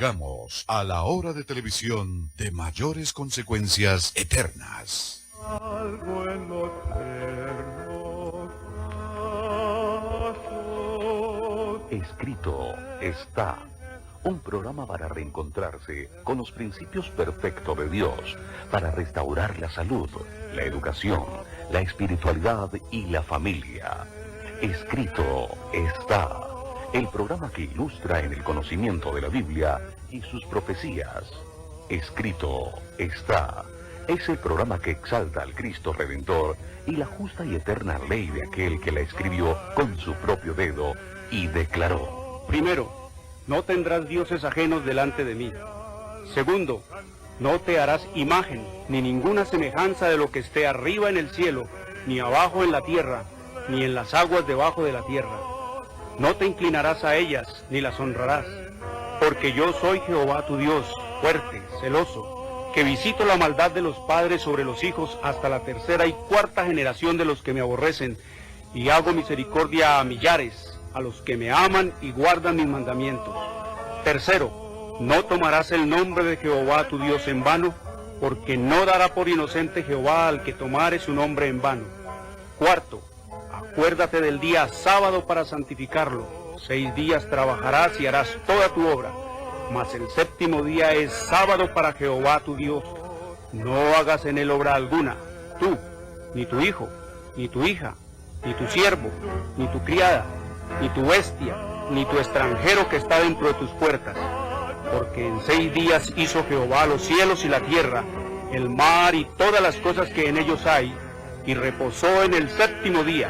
Llegamos a la hora de televisión de mayores consecuencias eternas. Algo en los eternos. Escrito está. Un programa para reencontrarse con los principios perfectos de Dios, para restaurar la salud, la educación, la espiritualidad y la familia. Escrito está. El programa que ilustra en el conocimiento de la Biblia y sus profecías. Escrito está. Es el programa que exalta al Cristo Redentor y la justa y eterna ley de aquel que la escribió con su propio dedo y declaró. Primero, no tendrás dioses ajenos delante de mí. Segundo, no te harás imagen, ni ninguna semejanza de lo que esté arriba en el cielo, ni abajo en la tierra, ni en las aguas debajo de la tierra. No te inclinarás a ellas, ni las honrarás, porque yo soy Jehová tu Dios, fuerte, celoso, que visito la maldad de los padres sobre los hijos hasta la tercera y cuarta generación de los que me aborrecen, y hago misericordia a millares, a los que me aman y guardan mis mandamientos. Tercero, no tomarás el nombre de Jehová tu Dios en vano, porque no dará por inocente Jehová al que tomare su nombre en vano. Cuarto, acuérdate del día sábado para santificarlo. 6 días trabajarás y harás toda tu obra, mas el séptimo día es sábado para Jehová tu Dios. No hagas en él obra alguna, tú, ni tu hijo, ni tu hija, ni tu siervo, ni tu criada, ni tu bestia, ni tu extranjero que está dentro de tus puertas. Porque en 6 días hizo Jehová los cielos y la tierra, el mar y todas las cosas que en ellos hay, y reposó en el séptimo día.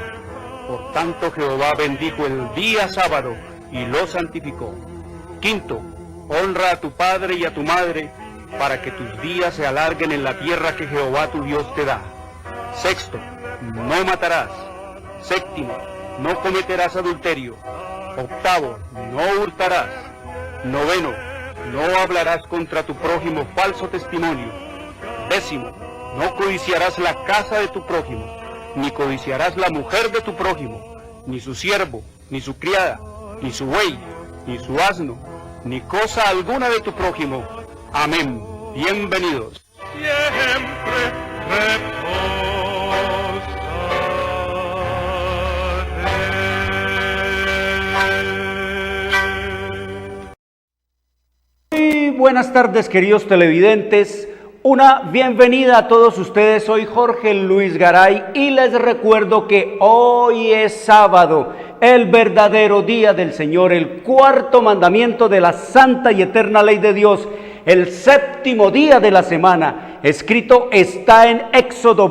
Por tanto Jehová bendijo el día sábado y lo santificó. Quinto, honra a tu padre y a tu madre, para que tus días se alarguen en la tierra que Jehová tu Dios te da. Sexto, no matarás. Séptimo, no cometerás adulterio. Octavo, no hurtarás. Noveno, no hablarás contra tu prójimo falso testimonio. Décimo, no codiciarás la casa de tu prójimo, ni codiciarás la mujer de tu prójimo, ni su siervo, ni su criada, ni su buey, ni su asno, ni cosa alguna de tu prójimo. Amén. Bienvenidos. Siempre reposaré. Muy buenas tardes, queridos televidentes. Una bienvenida a todos ustedes. Soy Jorge Luis Garay y les recuerdo que hoy es sábado, el verdadero día del Señor, el cuarto mandamiento de la santa y eterna ley de Dios, el séptimo día de la semana. Escrito está en Éxodo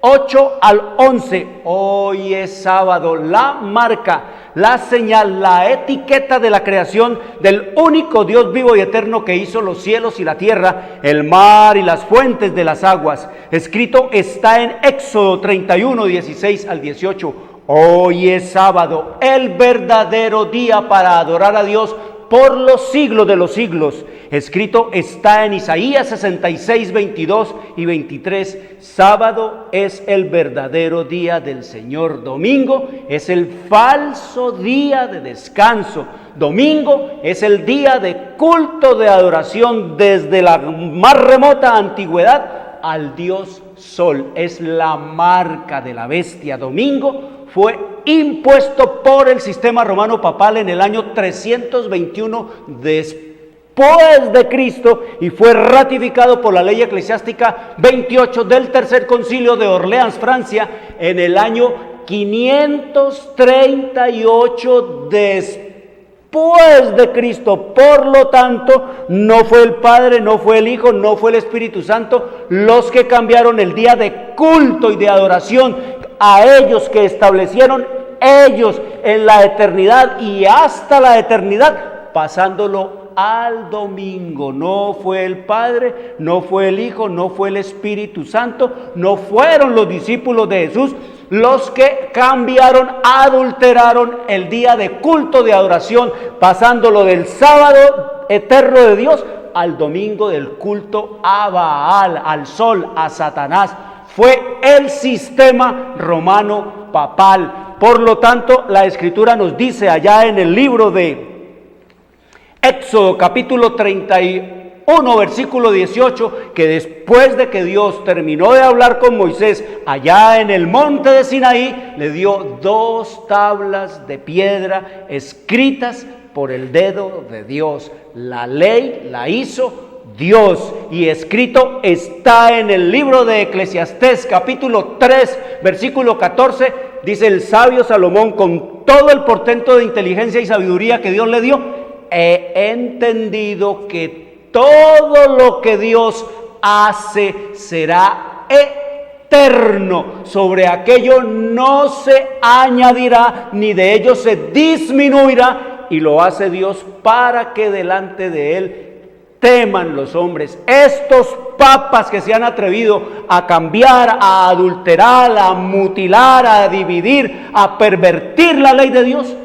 8 al 11. Hoy es sábado, la marca, la señal, la etiqueta de la creación del único Dios vivo y eterno que hizo los cielos y la tierra, el mar y las fuentes de las aguas. Escrito está en Éxodo 31, 16 al 18. Hoy es sábado, el verdadero día para adorar a Dios por los siglos de los siglos. Escrito está en Isaías 66, 22 y 23. Sábado es el verdadero día del Señor. Domingo es el falso día de descanso. Domingo es el día de culto de adoración desde la más remota antigüedad al Dios Sol. Es la marca de la bestia. Domingo fue impuesto por el sistema romano papal en el año 321 después de Cristo y fue ratificado por la ley eclesiástica 28 del Tercer Concilio de Orleans, Francia, en el año 538 después de Cristo. Por lo tanto, no fue el Padre, no fue el Hijo, no fue el Espíritu Santo los que cambiaron el día de culto y de adoración a ellos, que establecieron ellos en la eternidad y hasta la eternidad, pasándolo al domingo. No fue el Padre, no fue el Hijo, no fue el Espíritu Santo, no fueron los discípulos de Jesús los que cambiaron, adulteraron el día de culto de adoración, pasándolo del sábado eterno de Dios al domingo del culto a Baal, al sol, a Satanás. Fue el sistema romano papal. Por lo tanto, la Escritura nos dice allá en el libro de Éxodo capítulo 31, versículo 18, que después de que Dios terminó de hablar con Moisés allá en el monte de Sinaí, le dio 2 tablas de piedra escritas por el dedo de Dios. La ley la hizo Dios, y escrito está en el libro de Eclesiastés capítulo 3 versículo 14, dice el sabio Salomón: con todo el portento de inteligencia y sabiduría que Dios le dio, he entendido que todo lo que Dios hace será eterno, sobre aquello no se añadirá ni de ello se disminuirá, y lo hace Dios para que delante de él teman los hombres. Estos papas que se han atrevido a cambiar, a adulterar, a mutilar, a dividir, a pervertir la ley de Dios,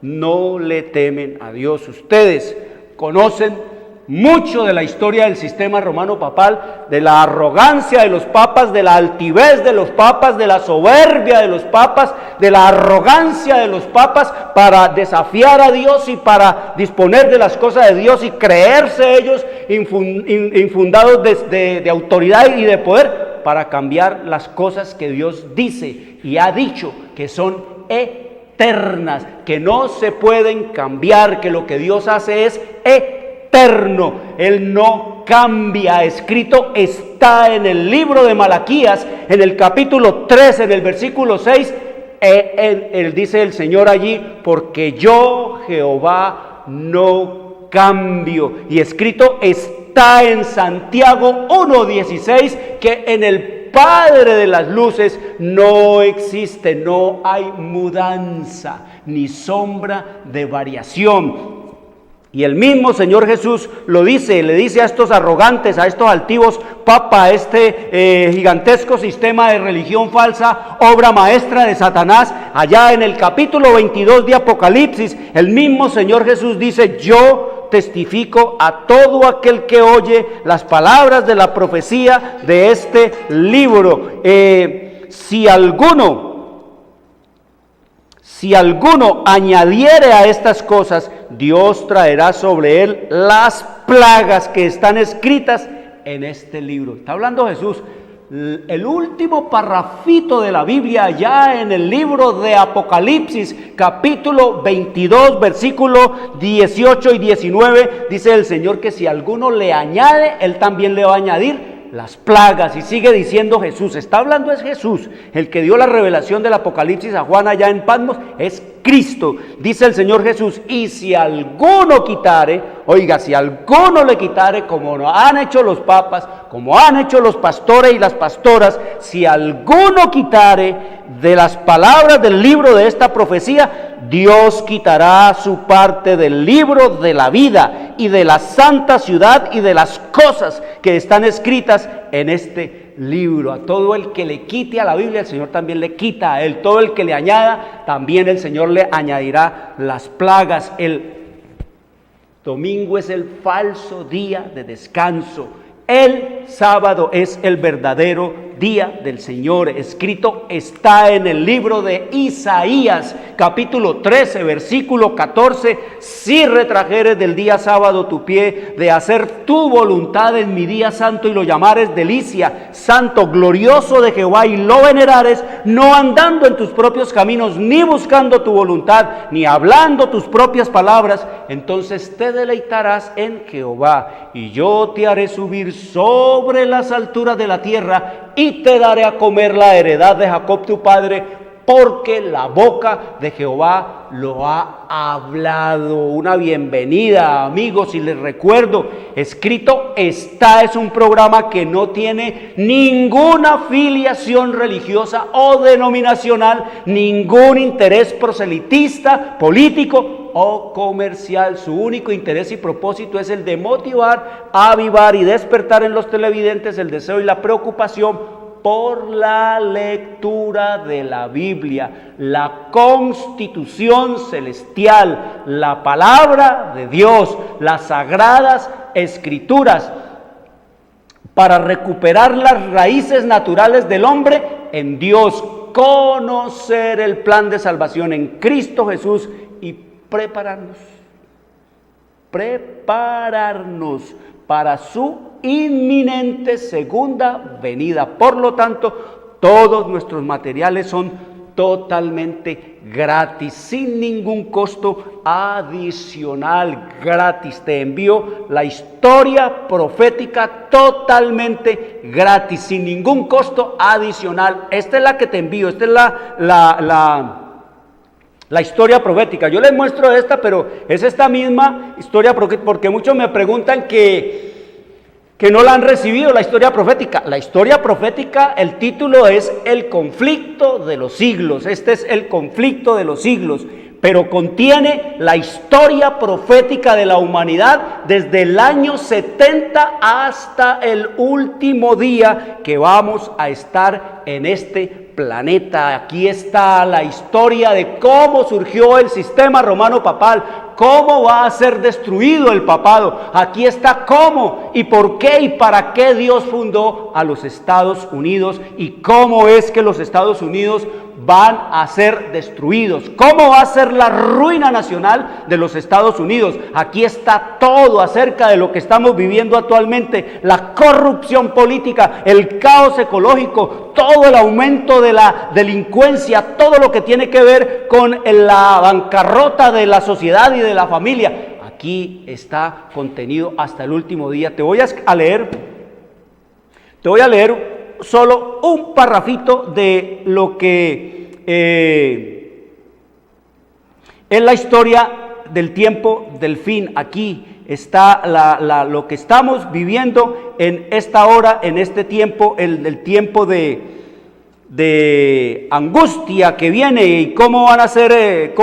no le temen a Dios. Ustedes conocen mucho de la historia del sistema romano papal, de la arrogancia de los papas, de la altivez de los papas, de la soberbia de los papas, de la arrogancia de los papas para desafiar a Dios y para disponer de las cosas de Dios y creerse ellos infundados de autoridad y de poder para cambiar las cosas que Dios dice y ha dicho que son eternas, que no se pueden cambiar, que lo que Dios hace es eterno. Él no cambia. Escrito está en el libro de Malaquías, en el capítulo 3, en el versículo 6, él dice el Señor allí: porque yo, Jehová, no cambio. Y escrito está en Santiago 1:16, que en el Padre de las luces no existe, no hay mudanza ni sombra de variación. Y el mismo Señor Jesús lo dice, le dice a estos arrogantes, a estos altivos papas, a este gigantesco sistema de religión falsa, obra maestra de Satanás, allá en el capítulo 22 de Apocalipsis, el mismo Señor Jesús dice: yo testifico a todo aquel que oye las palabras de la profecía de este libro. Si alguno añadiere a estas cosas, Dios traerá sobre él las plagas que están escritas en este libro. Está hablando Jesús. El último parrafito de la Biblia, allá en el libro de Apocalipsis, capítulo 22, versículo 18 y 19, dice el Señor que si alguno le añade, Él también le va a añadir las plagas. Y sigue diciendo Jesús, está hablando es Jesús, el que dio la revelación del Apocalipsis a Juan allá en Patmos, es Cristo. Dice el Señor Jesús: y si alguno quitare, oiga, si alguno le quitare, como lo han hecho los papas, como han hecho los pastores y las pastoras, si alguno quitare de las palabras del libro de esta profecía, Dios quitará su parte del libro de la vida y de la santa ciudad y de las cosas que están escritas en este libro. A todo el que le quite a la Biblia, el Señor también le quita a él. Todo el que le añada, también el Señor le añadirá las plagas. El domingo es el falso día de descanso. El sábado es el verdadero día del Señor. Escrito está en el libro de Isaías, capítulo 13, versículo 14: si retrajeres del día sábado tu pie de hacer tu voluntad en mi día santo y lo llamares delicia, santo, glorioso de Jehová, y lo venerares, no andando en tus propios caminos, ni buscando tu voluntad, ni hablando tus propias palabras, entonces te deleitarás en Jehová, y yo te haré subir sobre las alturas de la tierra, y te daré a comer la heredad de Jacob tu padre, porque la boca de Jehová lo ha hablado. Una bienvenida, amigos, y les recuerdo, escrito está, es un programa que no tiene ninguna afiliación religiosa o denominacional, ningún interés proselitista, político o comercial. Su único interés y propósito es el de motivar, avivar y despertar en los televidentes el deseo y la preocupación por la lectura de la Biblia, la constitución celestial, la palabra de Dios, las sagradas escrituras, para recuperar las raíces naturales del hombre en Dios, conocer el plan de salvación en Cristo Jesús y prepararnos prepararnos para su inminente segunda venida. Por lo tanto, todos nuestros materiales son totalmente gratis, sin ningún costo adicional, gratis. Te envío la historia profética totalmente gratis, sin ningún costo adicional. Esta es la que te envío, esta es la historia profética. Yo les muestro esta, pero es esta misma historia, porque muchos me preguntan que no la han recibido, la historia profética. La historia profética, el título es El conflicto de los siglos. Este es el conflicto de los siglos, pero contiene la historia profética de la humanidad desde el año 70 hasta el último día que vamos a estar en este planeta. Aquí está la historia de cómo surgió el sistema romano papal, cómo va a ser destruido el papado. Aquí está cómo y por qué y para qué Dios fundó a los Estados Unidos y cómo es que los Estados Unidos van a ser destruidos, cómo va a ser la ruina nacional de los Estados Unidos. Aquí está todo acerca de lo que estamos viviendo actualmente, la corrupción política, el caos ecológico, todo el aumento de la delincuencia, todo lo que tiene que ver con la bancarrota de la sociedad y de la familia. Aquí está contenido hasta el último día. Te voy a leer solo un parrafito de lo que es la historia del tiempo del fin. Aquí está lo que estamos viviendo en esta hora, en este tiempo, el tiempo de angustia que viene y cómo va a ser,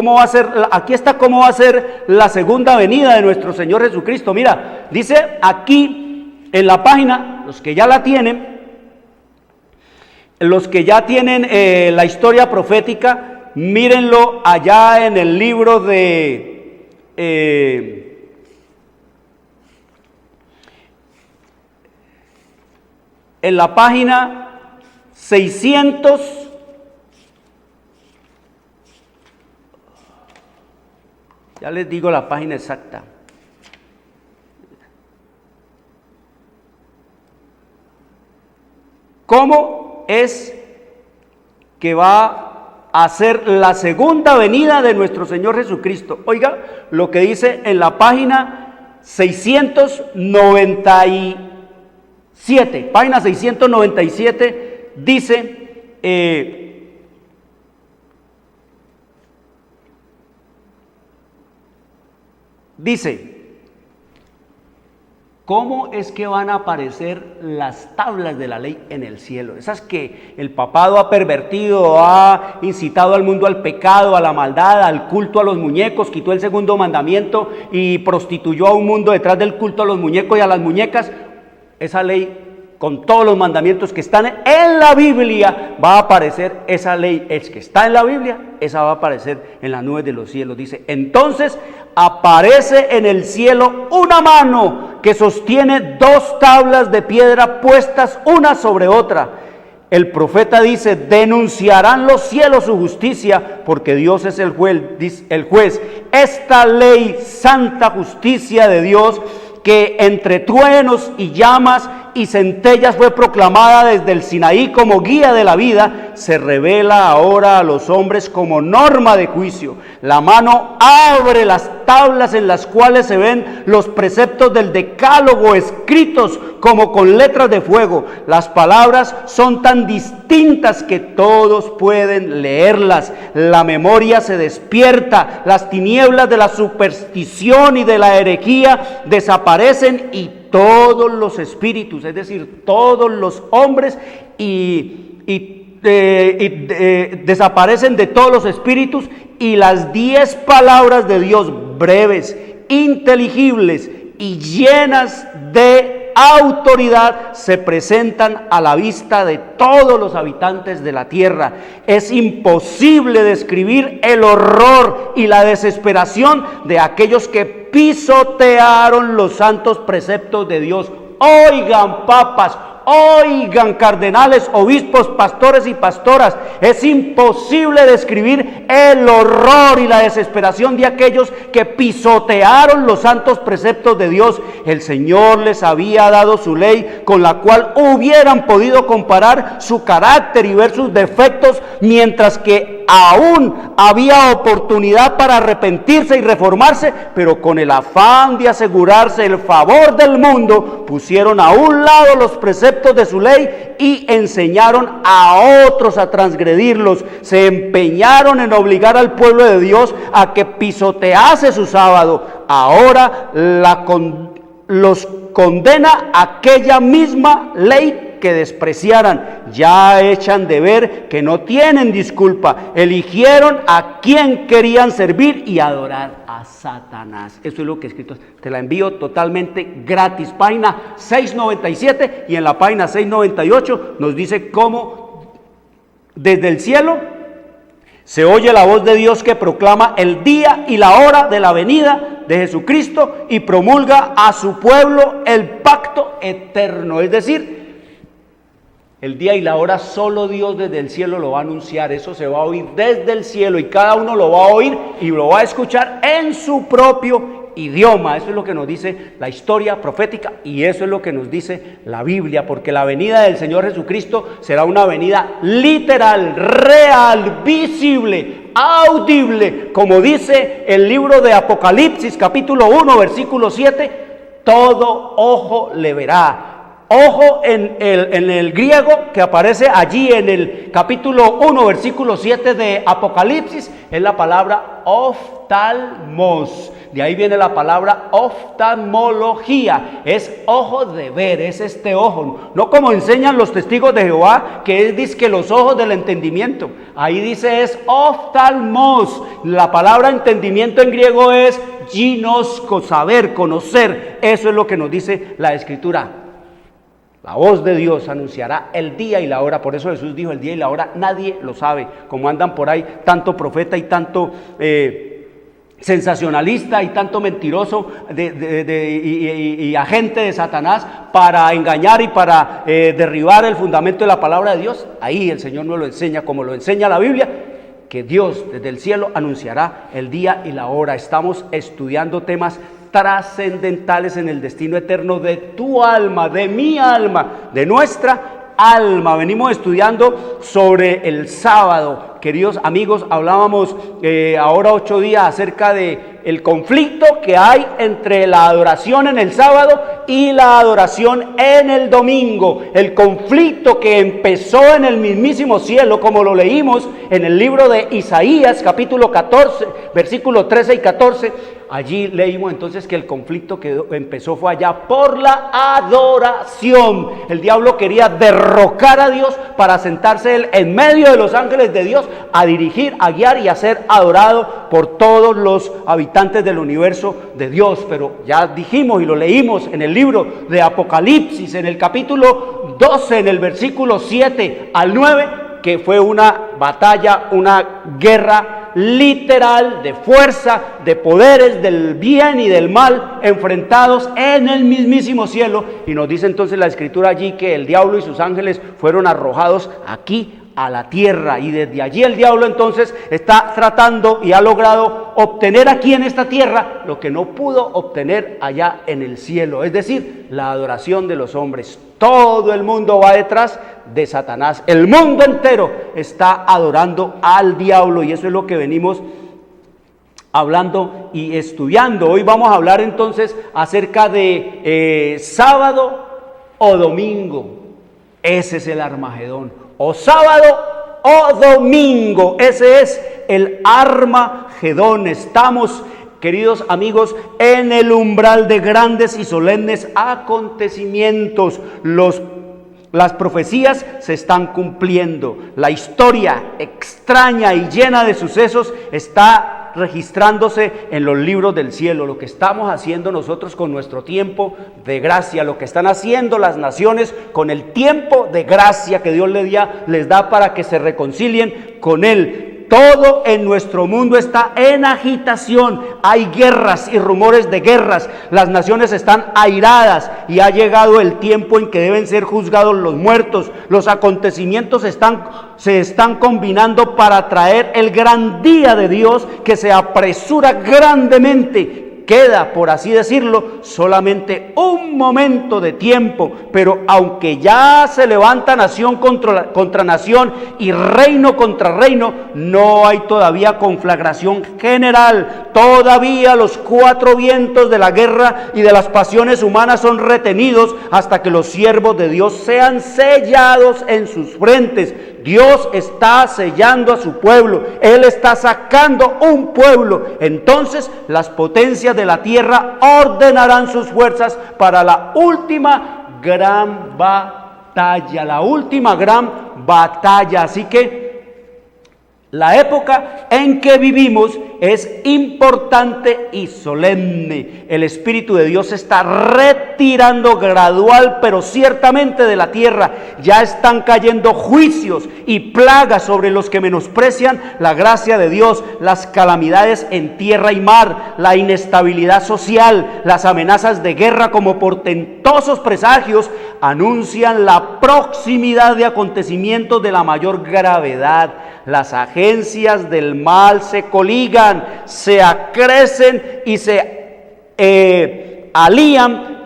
aquí está cómo va a ser la segunda venida de nuestro Señor Jesucristo. Mira, dice aquí en la página, los que ya la tienen, la historia profética, mírenlo allá en el libro de en la página 600, ya les digo la página exacta. ¿Cómo es que va a ser la segunda venida de nuestro Señor Jesucristo? Oiga lo que dice en la página 697. Página 697 dice, ¿cómo es que van a aparecer las tablas de la ley en el cielo? Esas que el papado ha pervertido, ha incitado al mundo al pecado, a la maldad, al culto a los muñecos, quitó el segundo mandamiento y prostituyó a un mundo detrás del culto a los muñecos y a las muñecas. Esa ley, con todos los mandamientos que están en la Biblia, va a aparecer esa ley. Es que está en la Biblia, esa va a aparecer en las nubes de los cielos. Dice, entonces aparece en el cielo una mano que sostiene dos tablas de piedra puestas una sobre otra. El profeta dice, denunciarán los cielos su justicia, porque Dios es el juez. Esta ley, santa justicia de Dios, que entre truenos y llamas y centellas fue proclamada desde el Sinaí como guía de la vida, se revela ahora a los hombres como norma de juicio. La mano abre las tablas en las cuales se ven los preceptos del decálogo escritos como con letras de fuego. Las palabras son tan distintas que todos pueden leerlas. La memoria se despierta, las tinieblas de la superstición y de la herejía desaparecen y todos los espíritus, es decir, todos los hombres desaparecen de todos los espíritus, y las 10 palabras de Dios, breves, inteligibles y llenas de autoridad, se presentan a la vista de todos los habitantes de la tierra. Es imposible describir el horror y la desesperación de aquellos que pisotearon los santos preceptos de Dios. Oigan, papas, Oigan, cardenales, obispos, pastores y pastoras, es imposible describir el horror y la desesperación de aquellos que pisotearon los santos preceptos de Dios. El Señor les había dado su ley con la cual hubieran podido comparar su carácter y ver sus defectos, mientras que aún había oportunidad para arrepentirse y reformarse, pero con el afán de asegurarse el favor del mundo, pusieron a un lado los preceptos de su ley y enseñaron a otros a transgredirlos. Se empeñaron en obligar al pueblo de Dios a que pisotease su sábado. Ahora los condena aquella misma ley que despreciaran. Ya echan de ver que no tienen disculpa. Eligieron a quien querían servir y adorar: a Satanás. Eso es lo que he escrito. Te la envío totalmente gratis. Página 697, y en la página 698 nos dice cómo desde el cielo se oye la voz de Dios que proclama el día y la hora de la venida de Jesucristo y promulga a su pueblo el pacto eterno. Es decir, el día y la hora solo Dios desde el cielo lo va a anunciar. Eso se va a oír desde el cielo y cada uno lo va a oír y lo va a escuchar en su propio idioma. Eso es lo que nos dice la historia profética y eso es lo que nos dice la Biblia, porque la venida del Señor Jesucristo será una venida literal, real, visible, audible, como dice el libro de Apocalipsis capítulo 1 versículo 7: todo ojo le verá. Ojo en el griego que aparece allí en el capítulo 1 versículo 7 de Apocalipsis es la palabra oftalmos. De ahí viene la palabra oftalmología, es ojo de ver, es este ojo, no como enseñan los testigos de Jehová, que es dizque los ojos del entendimiento. Ahí dice es oftalmos. La palabra entendimiento en griego es ginosko, saber, conocer. Eso es lo que nos dice la Escritura. La voz de Dios anunciará el día y la hora. Por eso Jesús dijo: el día y la hora nadie lo sabe. Como andan por ahí tanto profeta y tanto sensacionalista y tanto mentiroso y agente de Satanás para engañar y para derribar el fundamento de la palabra de Dios. Ahí el Señor nos lo enseña, como lo enseña la Biblia, que Dios desde el cielo anunciará el día y la hora. Estamos estudiando temas trascendentales en el destino eterno de tu alma, de mi alma, de nuestra alma. Venimos estudiando sobre el sábado. Queridos amigos, hablábamos ahora 8 días acerca de el conflicto que hay entre la adoración en el sábado y la adoración en el domingo. El conflicto que empezó en el mismísimo cielo, como lo leímos en el libro de Isaías, capítulo 14, versículos 13 y 14. Allí leímos entonces que el conflicto que empezó fue allá por la adoración. El diablo quería derrocar a Dios para sentarse él en medio de los ángeles de Dios a dirigir, a guiar y a ser adorado por todos los habitantes del universo de Dios. Pero ya dijimos y lo leímos en el libro de Apocalipsis, en el capítulo 12, en el versículo 7 al 9, que fue una batalla, una guerra literal de fuerza, de poderes del bien y del mal enfrentados en el mismísimo cielo. Y nos dice entonces la Escritura allí que el diablo y sus ángeles fueron arrojados aquí a la tierra, y desde allí el diablo entonces está tratando y ha logrado obtener aquí en esta tierra lo que no pudo obtener allá en el cielo, es decir, la adoración de los hombres. Todo el mundo va detrás de Satanás, el mundo entero está adorando al diablo, y eso es lo que venimos hablando y estudiando. Hoy vamos a hablar entonces acerca de sábado o domingo. Ese es el Armagedón. O sábado o domingo, ese es el Armagedón. Estamos, queridos amigos, en el umbral de grandes y solemnes acontecimientos. Las profecías se están cumpliendo. La historia extraña y llena de sucesos está registrándose en los libros del cielo. Lo que estamos haciendo nosotros con nuestro tiempo de gracia, lo que están haciendo las naciones con el tiempo de gracia que Dios les da para que se reconcilien con Él. todo en nuestro mundo está en agitación. Hay guerras y rumores de guerras. Las naciones están airadas y ha llegado el tiempo en que deben ser juzgados los muertos. Los acontecimientos se están combinando para traer el gran día de Dios que se apresura grandemente. Queda, por así decirlo, solamente un momento de tiempo, pero aunque ya se levanta nación contra nación y reino contra reino, no hay todavía conflagración general. Todavía los cuatro vientos de la guerra y de las pasiones humanas son retenidos hasta que los siervos de Dios sean sellados en sus frentes. Dios está sellando a su pueblo, Él está sacando un pueblo. Entonces las potencias de la tierra ordenarán sus fuerzas para la última gran batalla, Así que la época en que vivimos es importante y solemne. El Espíritu de Dios se está retirando gradual, pero ciertamente de la tierra. Ya están cayendo juicios y plagas sobre los que menosprecian la gracia de Dios. Las calamidades en tierra y mar, la inestabilidad social, las amenazas de guerra como portentosos presagios anuncian la proximidad de acontecimientos de la mayor gravedad. Las agencias del mal se coligan, se acrecen y se alían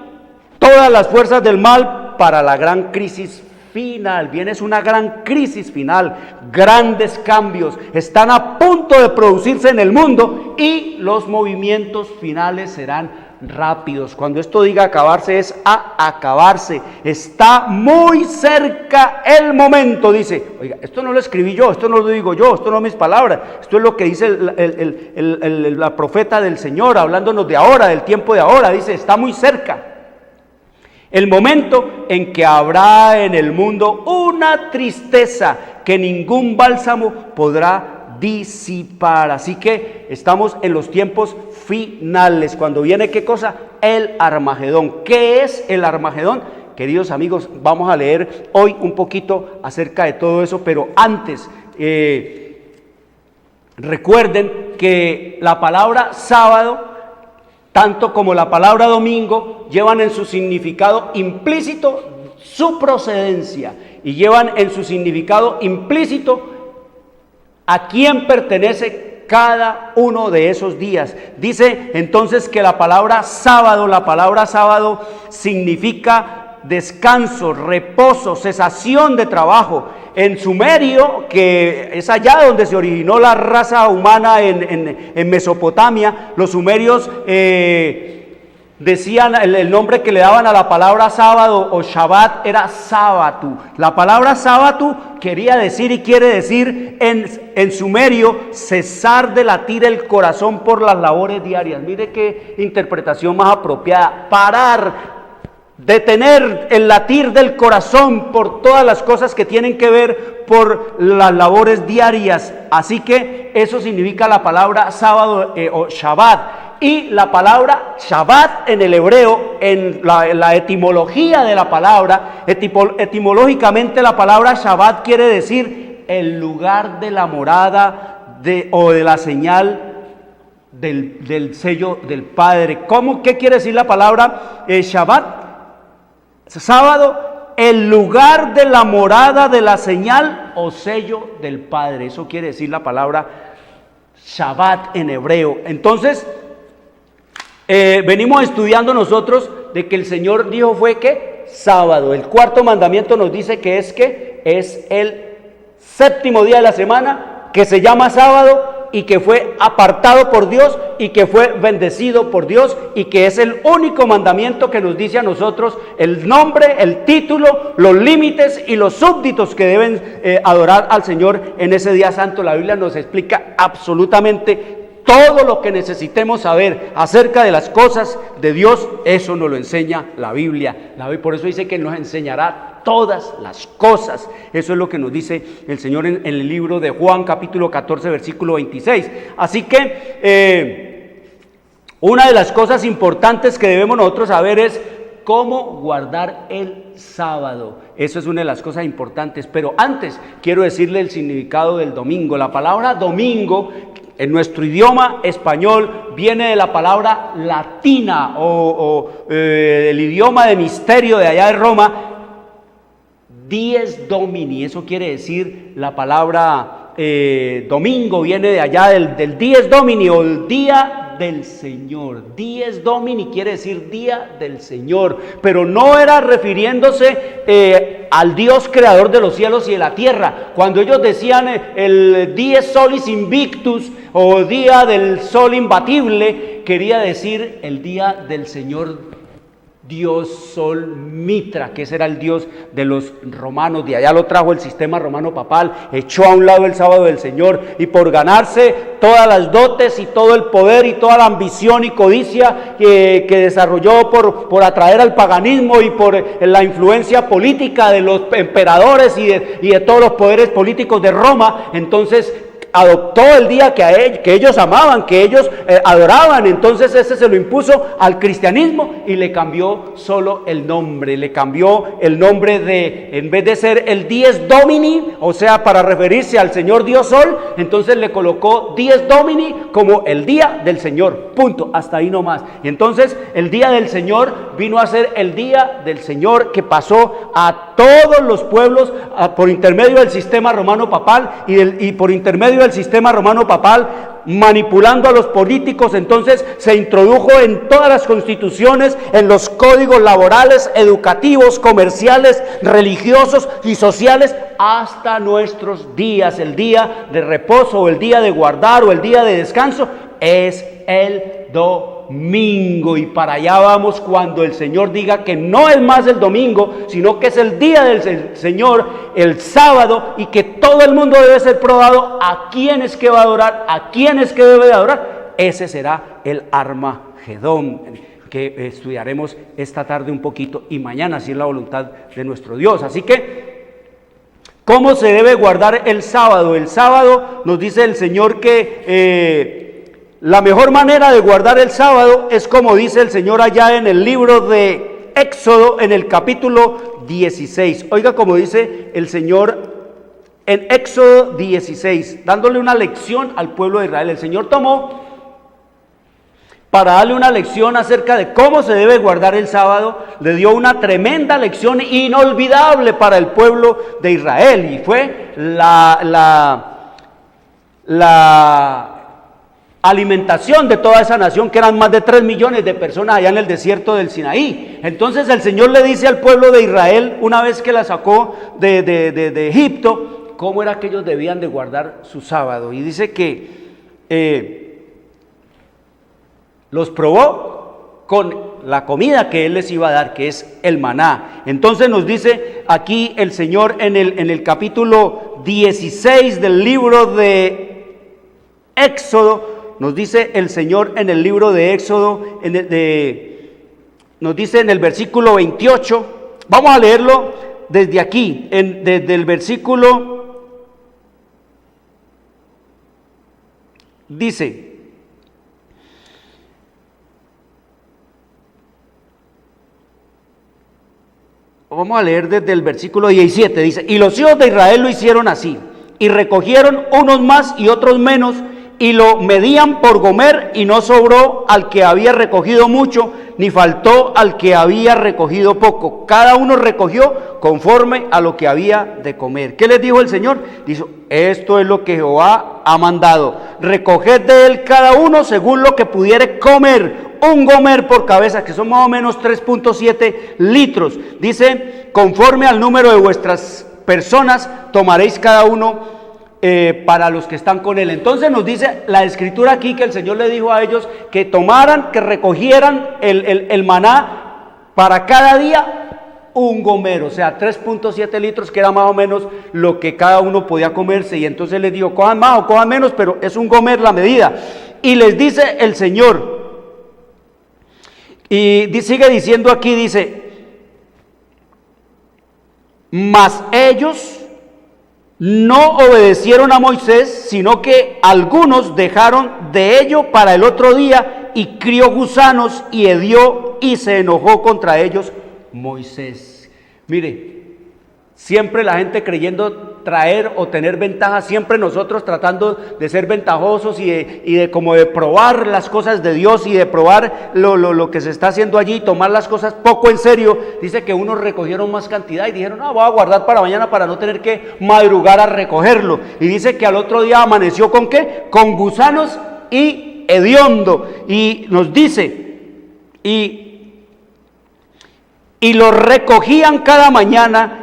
todas las fuerzas del mal para la gran crisis final. Viene una gran crisis final, grandes cambios están a punto de producirse en el mundo y los movimientos finales serán rápidos. Cuando esto diga acabarse, es a acabarse. Está muy cerca el momento. Dice, oiga, esto no lo escribí yo, esto no lo digo yo, esto no es mis palabras, esto es lo que dice la profeta del Señor, hablándonos de ahora, del tiempo de ahora. Dice, está muy cerca el momento en que habrá en el mundo una tristeza que ningún bálsamo podrá disipar. Así que estamos en los tiempos finales, cuando viene, ¿qué cosa? El Armagedón. ¿Qué es el Armagedón? Queridos amigos, vamos a leer hoy un poquito acerca de todo eso, pero antes, recuerden que la palabra sábado, tanto como la palabra domingo, llevan en su significado implícito su procedencia y llevan en su significado implícito a quién pertenece cada uno de esos días. Dice entonces que la palabra sábado significa descanso, reposo, cesación de trabajo. En Sumerio, que es allá donde se originó la raza humana en Mesopotamia, los sumerios decían, el nombre que le daban a la palabra sábado o Shabbat era sábatu. La palabra sábatu quería decir y quiere decir en sumerio cesar de latir el corazón por las labores diarias. Mire qué interpretación más apropiada. Parar, detener el latir del corazón por todas las cosas que tienen que ver por las labores diarias. Así que eso significa la palabra sábado o Shabbat. Y la palabra Shabbat en el hebreo, en la etimología de la palabra, etimológicamente la palabra Shabbat quiere decir el lugar de la morada o de la señal del sello del Padre. ¿Qué quiere decir la palabra Shabbat? Sábado, el lugar de la morada de la señal o sello del Padre. Eso quiere decir la palabra Shabbat en hebreo. Entonces, venimos estudiando nosotros de que el Señor dijo fue que sábado. El cuarto mandamiento nos dice que es el séptimo día de la semana, que se llama sábado y que fue apartado por Dios y que fue bendecido por Dios y que es el único mandamiento que nos dice a nosotros el nombre, el título, los límites y los súbditos que deben adorar al Señor en ese día santo. La Biblia nos explica absolutamente todo lo que necesitemos saber acerca de las cosas de Dios. Eso nos lo enseña la Biblia. Por eso dice que nos enseñará todas las cosas. Eso es lo que nos dice el Señor en el libro de Juan, capítulo 14, versículo 26. Así que una de las cosas importantes que debemos nosotros saber es ¿Cómo guardar el sábado? Eso es una de las cosas importantes, pero antes quiero decirle el significado del domingo. La palabra domingo en nuestro idioma español viene de la palabra latina el idioma de misterio de allá de Roma, dies domini. Eso quiere decir la palabra domingo, viene de allá del dies domini o el día del Señor. Dies domini quiere decir día del Señor, pero no era refiriéndose al Dios creador de los cielos y de la tierra. Cuando ellos decían el dies solis invictus o día del sol imbatible, quería decir el día del Señor Dios Sol Mitra, que ese era el dios de los romanos. De allá lo trajo el sistema romano papal, echó a un lado el sábado del Señor, y por ganarse todas las dotes y todo el poder y toda la ambición y codicia que desarrolló por atraer al paganismo y por la influencia política de los emperadores y de todos los poderes políticos de Roma, entonces adoptó el día que ellos amaban, que ellos adoraban. Entonces ese se lo impuso al cristianismo y le cambió solo el nombre. Le cambió el nombre de, en vez de ser el dies domini, o sea, para referirse al Señor Dios Sol, entonces le colocó dies domini como el día del Señor. Punto, hasta ahí nomás. Y entonces el día del Señor vino a ser el día del Señor que pasó a todos los pueblos por intermedio del sistema romano papal y por intermedio del sistema romano papal, manipulando a los políticos. Entonces se introdujo en todas las constituciones, en los códigos laborales, educativos, comerciales, religiosos y sociales, hasta nuestros días. El día de reposo o el día de guardar o el día de descanso es el domingo, y para allá vamos cuando el Señor diga que no es más el domingo, sino que es el día del Señor, el sábado, y que todo el mundo debe ser probado a quién es que va a adorar, a quién es que debe de adorar. Ese será el Armagedón, que estudiaremos esta tarde un poquito y mañana, si es la voluntad de nuestro Dios. Así que, ¿cómo se debe guardar el sábado? El sábado nos dice el Señor que la mejor manera de guardar el sábado es como dice el Señor allá en el libro de Éxodo, en el capítulo 16. Oiga cómo dice el Señor en Éxodo 16, dándole una lección al pueblo de Israel. El Señor tomó para darle una lección acerca de cómo se debe guardar el sábado, le dio una tremenda lección inolvidable para el pueblo de Israel, y fue la alimentación de toda esa nación, que eran más de 3 millones de personas allá en el desierto del Sinaí. Entonces el Señor le dice al pueblo de Israel, una vez que la sacó de Egipto, cómo era que ellos debían de guardar su sábado, y dice que los probó con la comida que Él les iba a dar, que es el maná. Entonces nos dice aquí el Señor en el capítulo 16 del libro de Éxodo, nos dice el Señor en el libro de Éxodo, nos dice en el versículo 28, vamos a leerlo desde aquí, desde el versículo, dice, vamos a leer desde el versículo 17, dice, y los hijos de Israel lo hicieron así, y recogieron unos más y otros menos, y lo medían por gomer, y no sobró al que había recogido mucho, ni faltó al que había recogido poco. Cada uno recogió conforme a lo que había de comer. ¿Qué les dijo el Señor? Dijo, esto es lo que Jehová ha mandado. Recoged de él cada uno según lo que pudiere comer. Un gomer por cabeza, que son más o menos 3.7 litros. Dice, conforme al número de vuestras personas, tomaréis cada uno para los que están con él. Entonces nos dice la escritura aquí que el Señor le dijo a ellos que tomaran, que recogieran el maná para cada día un gomer, o sea 3.7 litros, que era más o menos lo que cada uno podía comerse. Y entonces les dijo, cojan más o cojan menos, pero es un gomer la medida. Y les dice el Señor, y sigue diciendo aquí, dice, mas ellos no obedecieron a Moisés, sino que algunos dejaron de ello para el otro día, y crió gusanos y hedió, y se enojó contra ellos Moisés. Mire, siempre la gente creyendo traer o tener ventaja, siempre nosotros tratando de ser ventajosos y de como de probar las cosas de Dios y de probar lo que se está haciendo allí y tomar las cosas poco en serio. Dice que unos recogieron más cantidad y dijeron, voy a guardar para mañana para no tener que madrugar a recogerlo. Y dice que al otro día amaneció ¿con qué? Con gusanos y hediondo. Y nos dice, y lo recogían cada mañana,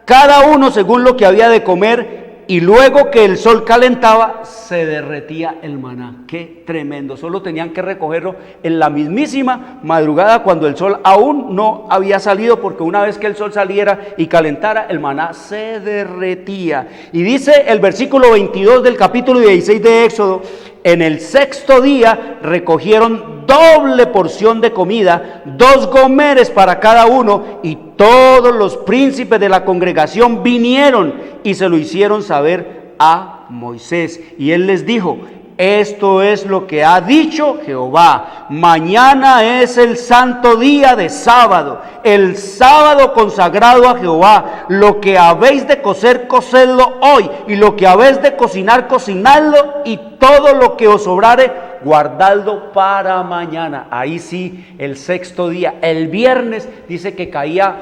cada uno según lo que había de comer, y luego que el sol calentaba, se derretía el maná. ¡Qué tremendo! Solo tenían que recogerlo en la mismísima madrugada cuando el sol aún no había salido, porque una vez que el sol saliera y calentara, el maná se derretía. Y dice el versículo 22 del capítulo 16 de Éxodo, en el sexto día recogieron doble porción de comida, 2 gomeres para cada uno, y todos los príncipes de la congregación vinieron y se lo hicieron saber a Moisés. Y él les dijo, esto es lo que ha dicho Jehová, mañana es el santo día de sábado, el sábado consagrado a Jehová. Lo que habéis de cocer, cocedlo hoy, y lo que habéis de cocinar, cocinadlo, y todo lo que os sobrare, guardadlo para mañana. Ahí sí, el sexto día, el viernes, dice que caía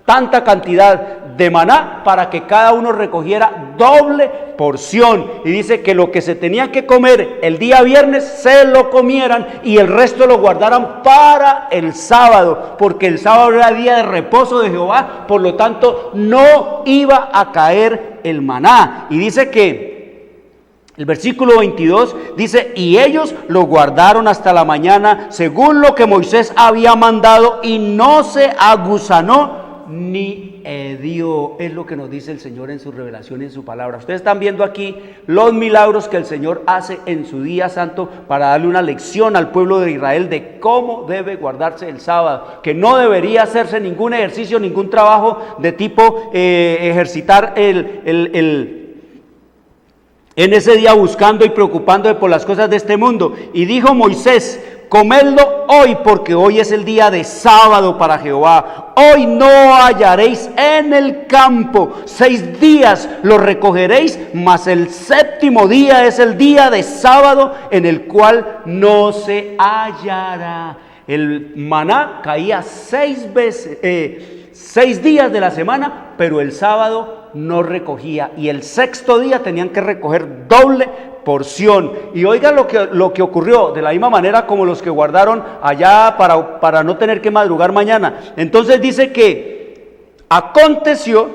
tanta cantidad de maná para que cada uno recogiera doble porción. Y dice que lo que se tenía que comer el día viernes se lo comieran y el resto lo guardaran para el sábado, porque el sábado era día de reposo de Jehová, por lo tanto no iba a caer el maná. Y dice que el versículo 22 dice, y ellos lo guardaron hasta la mañana, según lo que Moisés había mandado, y no se agusanó ni hedió. Es lo que nos dice el Señor en su revelación y en su palabra. Ustedes están viendo aquí los milagros que el Señor hace en su día santo para darle una lección al pueblo de Israel de cómo debe guardarse el sábado, que no debería hacerse ningún ejercicio, ningún trabajo de tipo ejercitar en ese día buscando y preocupándose por las cosas de este mundo. Y dijo Moisés, comedlo hoy, porque hoy es el día de sábado para Jehová. Hoy no hallaréis en el campo, 6 días lo recogeréis, mas el séptimo día es el día de sábado, en el cual no se hallará. El maná caía 6 veces, 6 días de la semana, pero el sábado no recogía, y el sexto día tenían que recoger doble porción. Y oigan lo que ocurrió, de la misma manera como los que guardaron allá para no tener que madrugar mañana. Entonces dice que aconteció,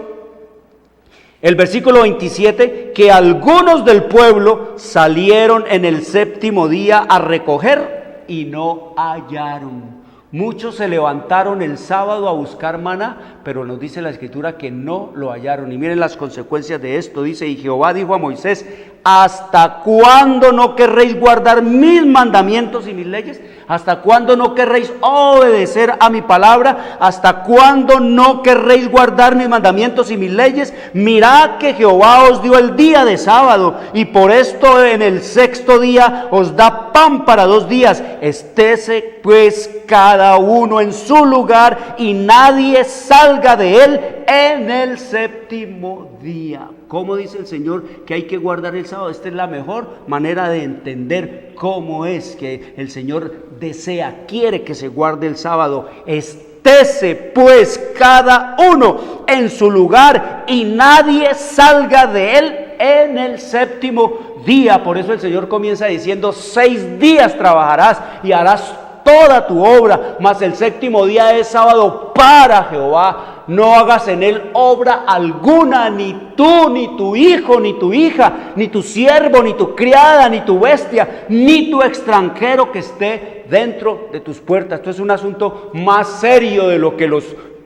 el versículo 27, que algunos del pueblo salieron en el séptimo día a recoger y no hallaron. Muchos se levantaron el sábado a buscar maná, pero nos dice la Escritura que no lo hallaron. Y miren las consecuencias de esto. Dice, y Jehová dijo a Moisés, ¿hasta cuándo no querréis guardar mis mandamientos y mis leyes? ¿Hasta cuándo no querréis obedecer a mi palabra? ¿Hasta cuándo no querréis guardar mis mandamientos y mis leyes? Mirad que Jehová os dio el día de sábado, y por esto en el sexto día os da pan para 2 días. Estése pues cada uno en su lugar, y nadie salga de él en el séptimo día. ¿Cómo dice el Señor que hay que guardar el sábado? Esta es la mejor manera de entender cómo es que el Señor desea, quiere que se guarde el sábado. Estése pues cada uno en su lugar, y nadie salga de él en el séptimo día. Por eso el Señor comienza diciendo, 6 días trabajarás y harás toda tu obra, mas el séptimo día es sábado para Jehová. No hagas en él obra alguna, ni tú, ni tu hijo, ni tu hija, ni tu siervo, ni tu criada, ni tu bestia, ni tu extranjero que esté dentro de tus puertas. Esto es un asunto más serio de lo que los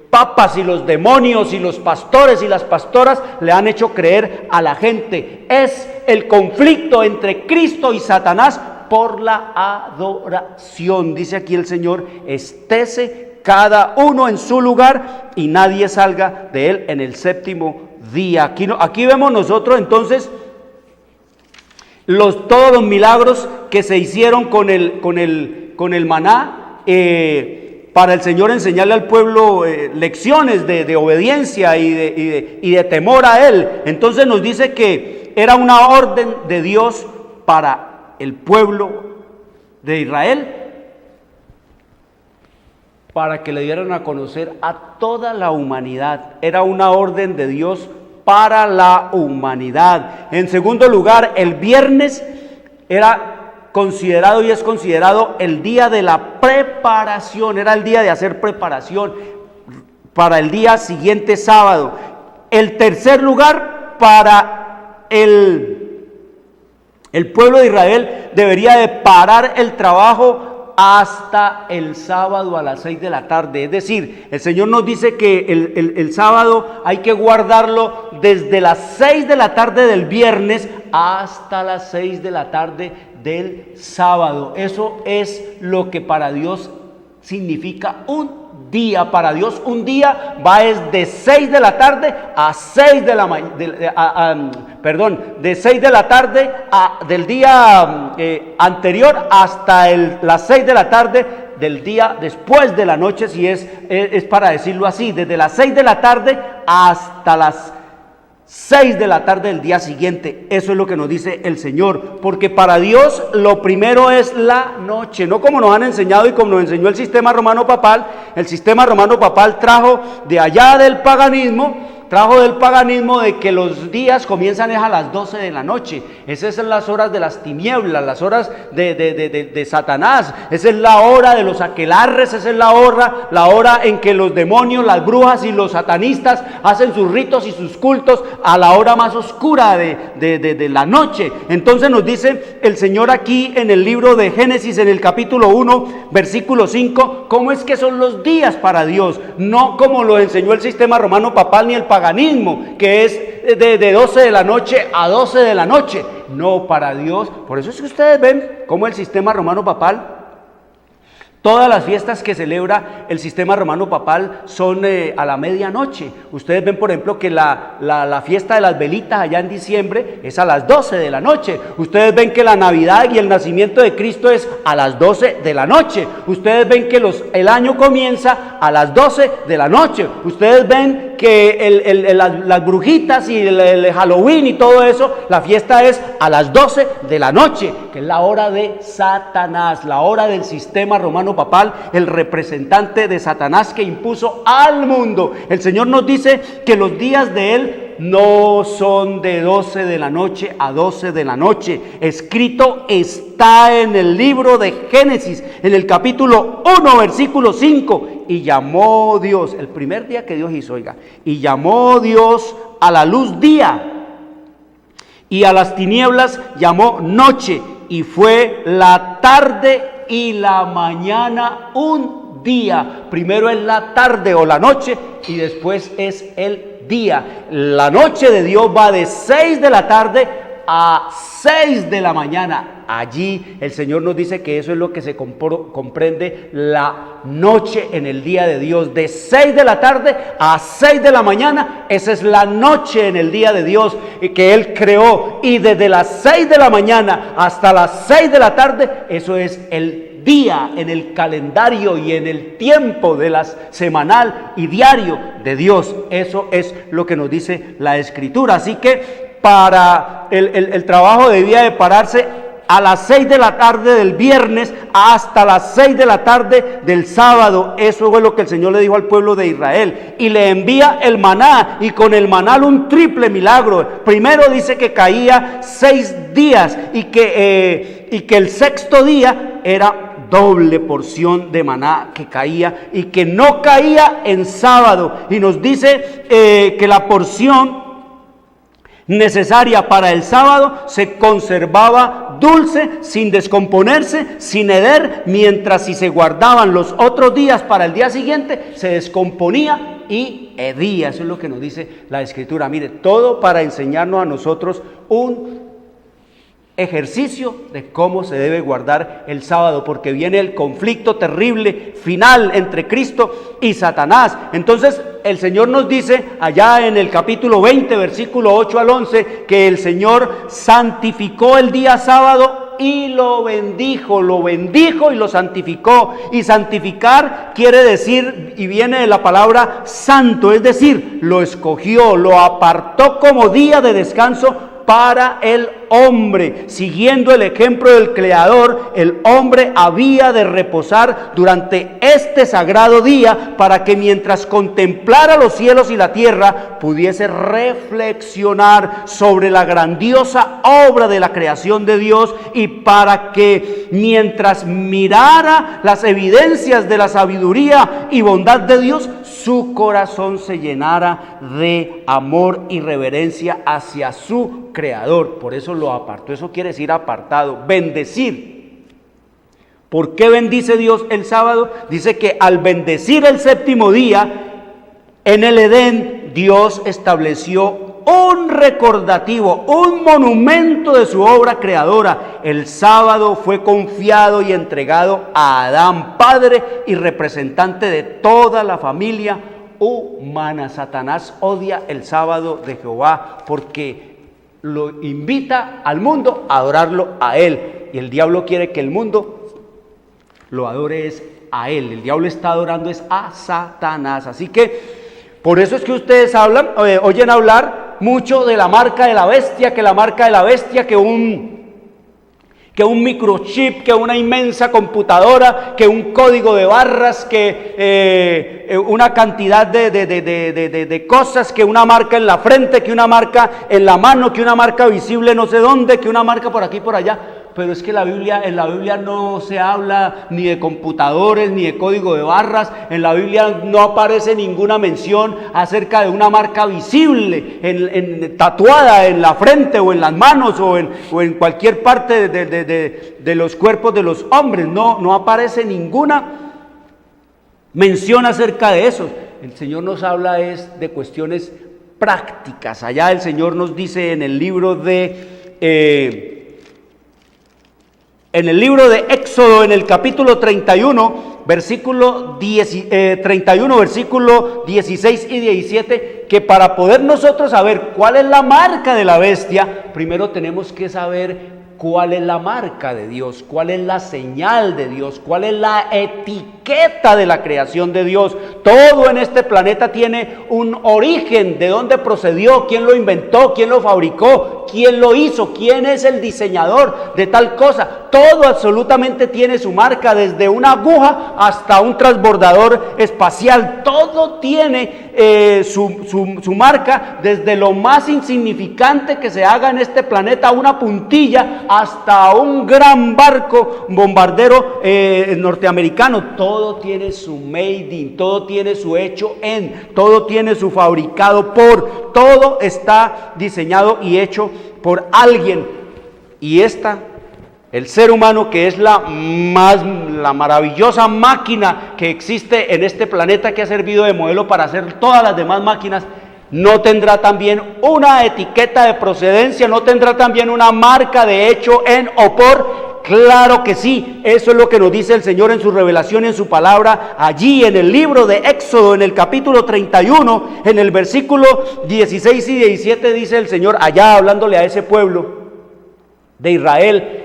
papas y los demonios y los pastores y las pastoras le han hecho creer a la gente. Es el conflicto entre Cristo y Satanás por la adoración. Dice aquí el Señor, estése cada uno en su lugar y nadie salga de él en el séptimo día. Aquí vemos nosotros entonces todos los milagros que se hicieron con el maná. para el Señor enseñarle al pueblo lecciones de obediencia y de temor a Él. Entonces nos dice que era una orden de Dios para el pueblo de Israel, para que le dieran a conocer a toda la humanidad. Era una orden de Dios para la humanidad. En segundo lugar, el viernes era considerado y es considerado el día de la preparación, era el día de hacer preparación para el día siguiente, sábado. El tercer lugar, para el pueblo de Israel debería de parar el trabajo hasta el sábado a las 6 de la tarde. Es decir, el Señor nos dice que el sábado hay que guardarlo desde las 6 de la tarde del viernes hasta las 6 de la tarde del sábado. Eso es lo que para Dios significa un día. Para Dios un día va de 6 de la tarde a 6 de la de 6 de la tarde del día anterior hasta las 6 de la tarde del día después de la noche, si es para decirlo así, desde las 6 de la tarde hasta las 6 de la tarde del día siguiente. Eso es lo que nos dice el Señor, porque para Dios lo primero es la noche, no como nos han enseñado y como nos enseñó el sistema romano papal. El sistema romano papal trajo de allá del paganismo, de que los días comienzan a las 12 de la noche. Esas son las horas de las tinieblas, las horas de Satanás. Esa es la hora de los aquelarres, esa es la hora en que los demonios, las brujas y los satanistas hacen sus ritos y sus cultos a la hora más oscura de la noche. Entonces nos dice el Señor aquí en el libro de Génesis, en el capítulo 1, versículo 5, cómo es que son los días para Dios, no como lo enseñó el sistema romano papal ni el paganismo, que es de 12 de la noche a 12 de la noche. No, para Dios. Por eso es que ustedes ven cómo el sistema romano papal, todas las fiestas que celebra el sistema romano papal son a la medianoche. Ustedes ven, por ejemplo, que la fiesta de las velitas allá en diciembre es a las 12 de la noche. Ustedes ven que la Navidad y el nacimiento de Cristo es a las 12 de la noche. Ustedes ven que el año comienza a las 12 de la noche. Ustedes ven que las brujitas y el Halloween y todo eso, la fiesta es a las 12 de la noche, que es la hora de Satanás, la hora del sistema romano papal, el representante de Satanás que impuso al mundo. El Señor nos dice que los días de Él no son de 12 de la noche a 12 de la noche. Escrito está en el libro de Génesis, en el capítulo 1, versículo 5. Y llamó Dios, el primer día que Dios hizo, oiga, y llamó Dios a la luz día, y a las tinieblas llamó noche, y fue la tarde y la mañana un día. Primero es la tarde o la noche y después es el día. La noche de Dios va de 6 de la tarde a 6 de la mañana. Allí el Señor nos dice que eso es lo que se comprende la noche en el día de Dios. De 6 de la tarde a 6 de la mañana, esa es la noche en el día de Dios que Él creó. Y desde las 6 de la mañana hasta las 6 de la tarde, eso es el día en el calendario y en el tiempo de las semanal y diario de Dios. Eso es lo que nos dice la Escritura. Así que para el trabajo debía de pararse a las 6 de la tarde del viernes hasta las 6 de la tarde del sábado. Eso fue lo que el Señor le dijo al pueblo de Israel. Y le envía el maná, y con el maná un triple milagro. Primero dice que caía 6 días y que el sexto día era doble porción de maná que caía y que no caía en sábado. Y nos dice que la porción necesaria para el sábado se conservaba dulce, sin descomponerse, sin heder, mientras si se guardaban los otros días para el día siguiente, se descomponía y hedía. Eso es lo que nos dice la Escritura. Mire, todo para enseñarnos a nosotros un ejercicio de cómo se debe guardar el sábado, porque viene el conflicto terrible final entre Cristo y Satanás. Entonces el Señor nos dice allá en el capítulo 20, versículo 8 al 11, que el Señor santificó el día sábado y lo bendijo y lo santificó. Y santificar quiere decir, y viene de la palabra santo, es decir, lo escogió, lo apartó como día de descanso para el hombre. Siguiendo el ejemplo del Creador, el hombre había de reposar durante este sagrado día para que mientras contemplara los cielos y la tierra pudiese reflexionar sobre la grandiosa obra de la creación de Dios, y para que mientras mirara las evidencias de la sabiduría y bondad de Dios, su corazón se llenara de amor y reverencia hacia su Creador. Por eso lo apartó. Eso quiere decir apartado, bendecir. ¿Por qué bendice Dios el sábado? Dice que al bendecir el séptimo día, en el Edén, Dios estableció un recordativo, un monumento de su obra creadora. El sábado fue confiado y entregado a Adán, padre y representante de toda la familia humana. Satanás odia el sábado de Jehová porque lo invita al mundo a adorarlo a él, y el diablo quiere que el mundo lo adore es a él. El diablo está adorando es a Satanás. Así que por eso es que ustedes oyen hablar mucho de la marca de la bestia, que la marca de la bestia, que un microchip, que una inmensa computadora, que un código de barras, que una cantidad de cosas, que una marca en la frente, que una marca en la mano, que una marca visible no sé dónde, que una marca por aquí por allá. Pero es que en la Biblia no se habla ni de computadores ni de código de barras. En la Biblia no aparece ninguna mención acerca de una marca visible, tatuada en la frente o en las manos o en cualquier parte de los cuerpos de los hombres. No aparece ninguna mención acerca de eso. El Señor nos habla es de cuestiones prácticas. Allá el Señor nos dice en el libro de Éxodo, en el capítulo 31, versículo 16 y 17, que para poder nosotros saber cuál es la marca de la bestia, primero tenemos que saber cuál es la marca de Dios, cuál es la señal de Dios, cuál es la etiqueta de la creación de Dios. Todo en este planeta tiene un origen, de dónde procedió, quién lo inventó, quién lo fabricó, quién lo hizo, quién es el diseñador de tal cosa. Todo absolutamente tiene su marca, desde una aguja hasta un transbordador espacial. Todo tiene su marca, desde lo más insignificante que se haga en este planeta, una puntilla, hasta un gran barco bombardero norteamericano. Todo tiene su made in, todo tiene su hecho en, todo tiene su fabricado por, todo está diseñado y hecho por alguien. Y el ser humano, que es la maravillosa máquina que existe en este planeta, que ha servido de modelo para hacer todas las demás máquinas, no tendrá también una etiqueta de procedencia, no tendrá también una marca de hecho en o por. Claro que sí, eso es lo que nos dice el Señor en su revelación y en su palabra, allí en el libro de Éxodo, en el capítulo 31, en el versículo 16 y 17, dice el Señor, allá hablándole a ese pueblo de Israel,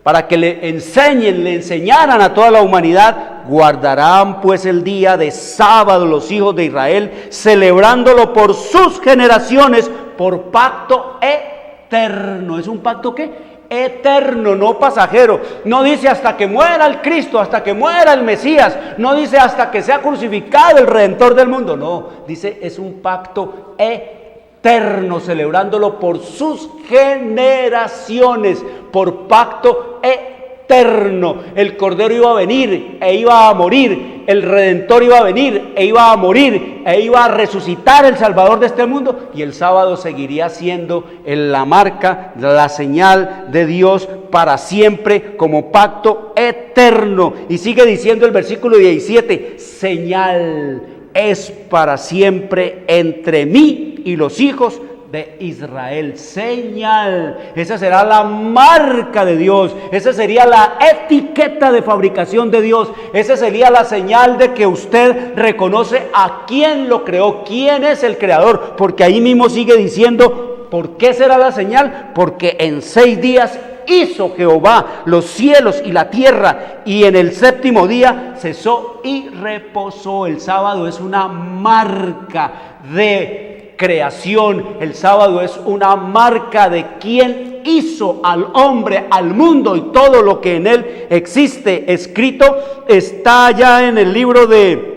para que le enseñaran a toda la humanidad: guardarán pues el día de sábado los hijos de Israel, celebrándolo por sus generaciones, por pacto eterno. ¿Es un pacto qué? Eterno, no pasajero. No dice hasta que muera el Cristo, hasta que muera el Mesías. No dice hasta que sea crucificado el Redentor del mundo. No, dice es un pacto eterno, celebrándolo por sus generaciones, por pacto eterno. El Cordero iba a venir e iba a morir, el Redentor iba a venir e iba a morir e iba a resucitar el Salvador de este mundo, y el sábado seguiría siendo la marca, la señal de Dios para siempre, como pacto eterno. Y sigue diciendo el versículo 17: señal es para siempre entre mí y los hijos de Israel. Señal, esa será la marca de Dios, esa sería la etiqueta de fabricación de Dios, esa sería la señal de que usted reconoce a quién lo creó, quién es el creador, porque ahí mismo sigue diciendo, ¿por qué será la señal? Porque en 6 días hizo Jehová los cielos y la tierra, y en el séptimo día cesó y reposó. El sábado es una marca de creación, el sábado es una marca de quién hizo al hombre, al mundo y todo lo que en él existe. Escrito está ya en el libro de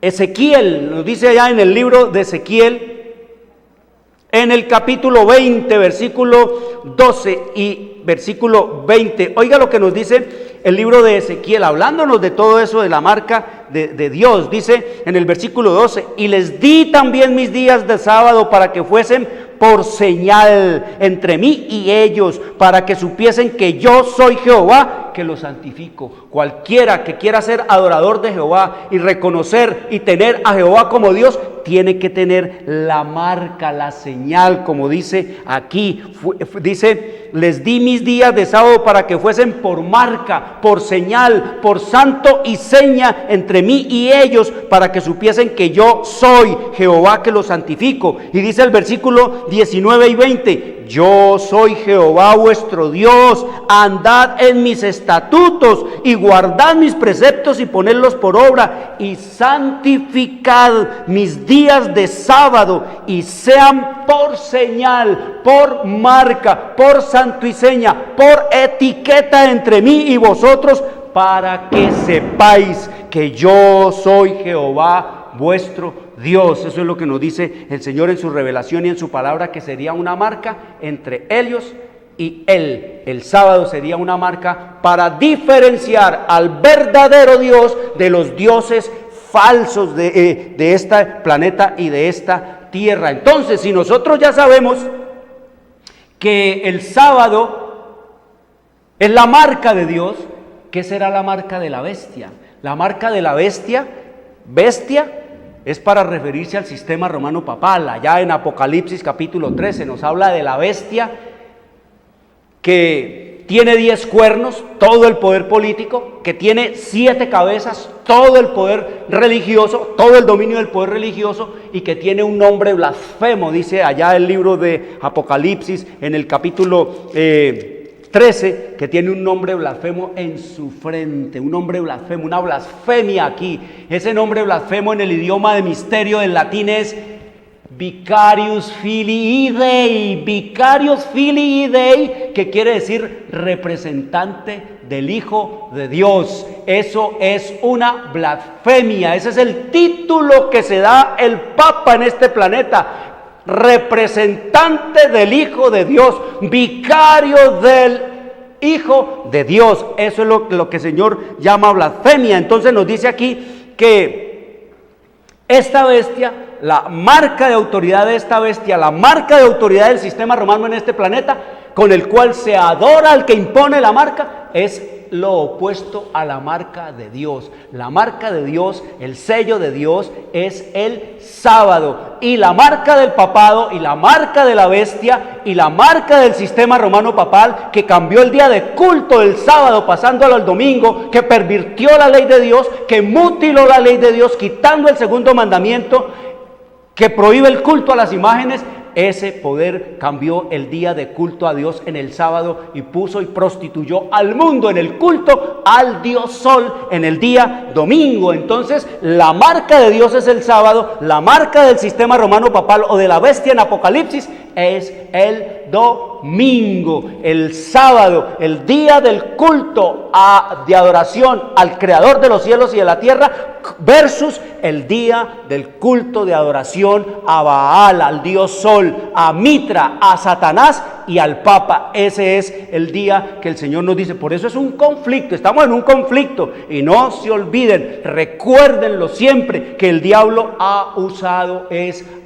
Ezequiel, nos dice allá en el libro de Ezequiel, en el capítulo 20, versículo 12 y versículo 20. Oiga lo que nos dice el libro de Ezequiel, hablándonos de todo eso, de la marca de Dios. Dice en el versículo 12: y les di también mis días de sábado para que fuesen por señal entre mí y ellos, para que supiesen que yo soy Jehová, que los santifico. Cualquiera que quiera ser adorador de Jehová y reconocer y tener a Jehová como Dios, tiene que tener la marca, la señal, como dice aquí. Dice: les di mis días de sábado para que fuesen por marca, por señal, por santo y seña entre mí y ellos, para que supiesen que yo soy Jehová, que los santifico. Y dice el versículo 19 y 20: yo soy Jehová vuestro Dios, andad en mis estatutos y guardad mis preceptos y ponedlos por obra, y santificad mis días de sábado, y sean por señal, por marca, por santo y seña, por etiqueta entre mí y vosotros, para que sepáis que yo soy Jehová vuestro Dios. Eso es lo que nos dice el Señor en su revelación y en su palabra, que sería una marca entre ellos y Él. El sábado sería una marca para diferenciar al verdadero Dios de los dioses falsos de este planeta y de esta tierra. Entonces, si nosotros ya sabemos que el sábado es la marca de Dios, ¿qué será la marca de la bestia? La marca de la bestia es para referirse al sistema romano papal. Allá en Apocalipsis capítulo 13 nos habla de la bestia que tiene 10 cuernos, todo el poder político, que tiene 7 cabezas, todo el poder religioso, todo el dominio del poder religioso, y que tiene un nombre blasfemo. Dice allá el libro de Apocalipsis en el capítulo 13, que tiene un nombre blasfemo en su frente, un nombre blasfemo, una blasfemia aquí. Ese nombre blasfemo en el idioma de misterio del latín es Vicarius Filii Dei, Vicarius Filii Dei, que quiere decir representante del Hijo de Dios. Eso es una blasfemia, ese es el título que se da el Papa en este planeta. Representante del Hijo de Dios, vicario del Hijo de Dios. Eso es lo que el Señor llama blasfemia. Entonces nos dice aquí que esta bestia, la marca de autoridad de esta bestia, la marca de autoridad del sistema romano en este planeta, con el cual se adora al que impone la marca, es lo opuesto a la marca de Dios. La marca de Dios, el sello de Dios, es el sábado. Y la marca del papado, y la marca de la bestia, y la marca del sistema romano papal, que cambió el día de culto del sábado pasándolo al domingo, que pervirtió la ley de Dios, que mutiló la ley de Dios, quitando el segundo mandamiento, que prohíbe el culto a las imágenes. Ese poder cambió el día de culto a Dios en el sábado y puso y prostituyó al mundo en el culto al Dios Sol en el día domingo. Entonces, la marca de Dios es el sábado, la marca del sistema romano papal o de la bestia en Apocalipsis es el domingo. El sábado, el día del culto de adoración al Creador de los cielos y de la tierra, versus el día del culto de adoración a Baal, al Dios Sol, a Mitra, a Satanás y al Papa. Ese es el día que el Señor nos dice. Por eso es un conflicto, estamos en un conflicto. Y no se olviden, recuérdenlo siempre, que el diablo ha usado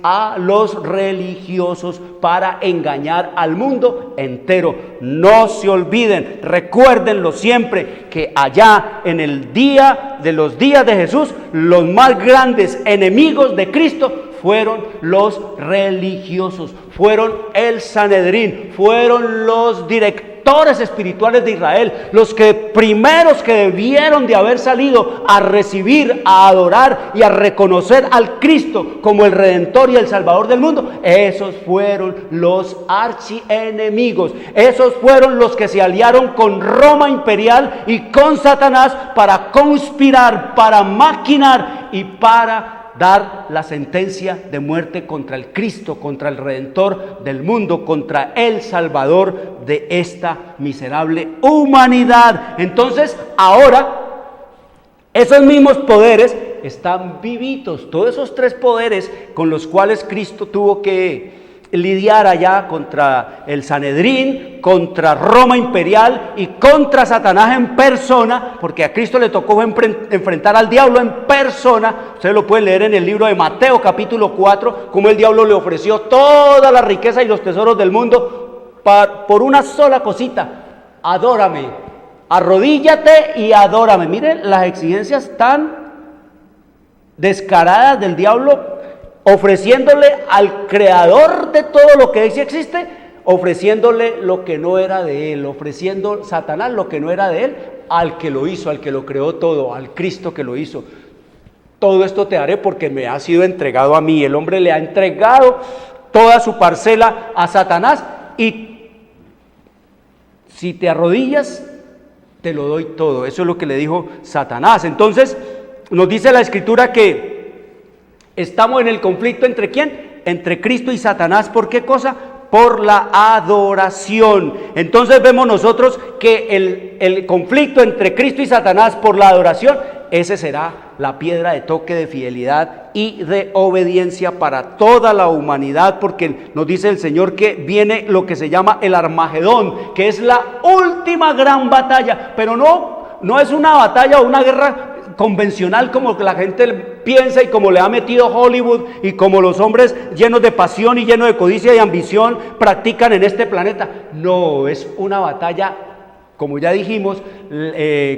a los religiosos para engañar al mundo entero. No se olviden, recuérdenlo siempre, que allá en el día de los días de Jesús, los más grandes enemigos de Cristo fueron los religiosos, fueron el Sanedrín, fueron los directores directores espirituales de Israel, los que primeros que debieron de haber salido a recibir, a adorar y a reconocer al Cristo como el Redentor y el Salvador del mundo, esos fueron los archienemigos, esos fueron los que se aliaron con Roma imperial y con Satanás para conspirar, para maquinar y para dar la sentencia de muerte contra el Cristo, contra el Redentor del mundo, contra el Salvador de esta miserable humanidad. Entonces, ahora, esos mismos poderes están vivitos, todos esos tres poderes con los cuales Cristo tuvo que lidiar allá contra el Sanedrín, contra Roma imperial y contra Satanás en persona, porque a Cristo le tocó enfrentar al diablo en persona. Ustedes lo pueden leer en el libro de Mateo capítulo 4, como el diablo le ofreció toda la riqueza y los tesoros del mundo por una sola cosita: adórame, arrodíllate y adórame. Miren las exigencias tan descaradas del diablo, ofreciéndole al creador de todo lo que sí existe, ofreciéndole lo que no era de él, ofreciendo Satanás lo que no era de él, al que lo hizo, al que lo creó todo, al Cristo que lo hizo. Todo esto te haré porque me ha sido entregado a mí. El hombre le ha entregado toda su parcela a Satanás, y si te arrodillas, te lo doy todo. Eso es lo que le dijo Satanás. Entonces, nos dice la Escritura que estamos en el conflicto ¿entre quién? Entre Cristo y Satanás. ¿Por qué cosa? Por la adoración. Entonces vemos nosotros que el conflicto entre Cristo y Satanás por la adoración, ese será la piedra de toque de fidelidad y de obediencia para toda la humanidad, porque nos dice el Señor que viene lo que se llama el Armagedón, que es la última gran batalla, pero no es una batalla o una guerra convencional como la gente piensa y como le ha metido Hollywood y como los hombres llenos de pasión y llenos de codicia y ambición practican en este planeta. No, es una batalla, como ya dijimos,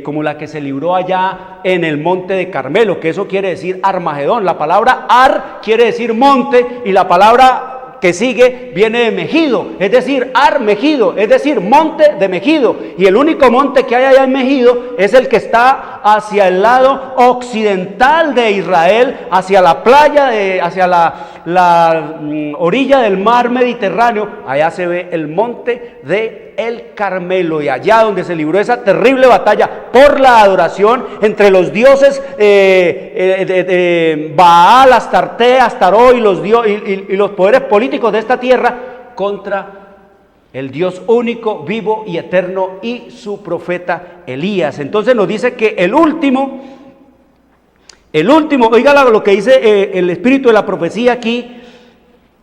como la que se libró allá en el monte de Carmelo, que eso quiere decir Armagedón. La palabra Ar quiere decir monte, y la palabra que sigue viene de Megido, es decir, Ar-Megido, es decir, monte de Megido. Y el único monte que hay allá en Megido es el que está hacia el lado occidental de Israel, hacia la playa, hacia la orilla del mar Mediterráneo. Allá se ve el monte de el Carmelo, y allá donde se libró esa terrible batalla por la adoración entre los dioses Baal, Astarte, Astaró y los poderes políticos de esta tierra contra el Dios único, vivo y eterno, y su profeta Elías. Entonces nos dice que el último, oiga lo que dice el espíritu de la profecía aquí,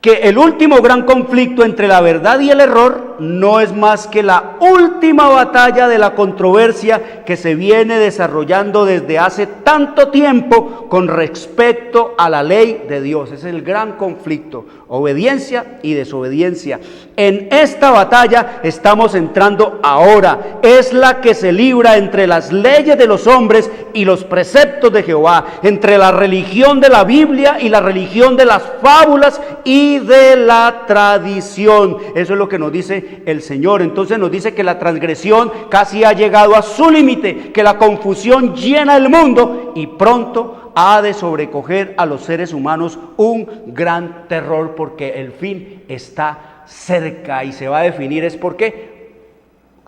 que el último gran conflicto entre la verdad y el error no es más que la última batalla de la controversia que se viene desarrollando desde hace tanto tiempo con respecto a la ley de Dios. Es el gran conflicto, obediencia y desobediencia. En esta batalla estamos entrando ahora. Es la que se libra entre las leyes de los hombres y los preceptos de Jehová, entre la religión de la Biblia y la religión de las fábulas y de la tradición. Eso es lo que nos dice el Señor. Entonces nos dice que la transgresión casi ha llegado a su límite, que la confusión llena el mundo y pronto ha de sobrecoger a los seres humanos un gran terror, porque el fin está cerca y se va a definir es por qué,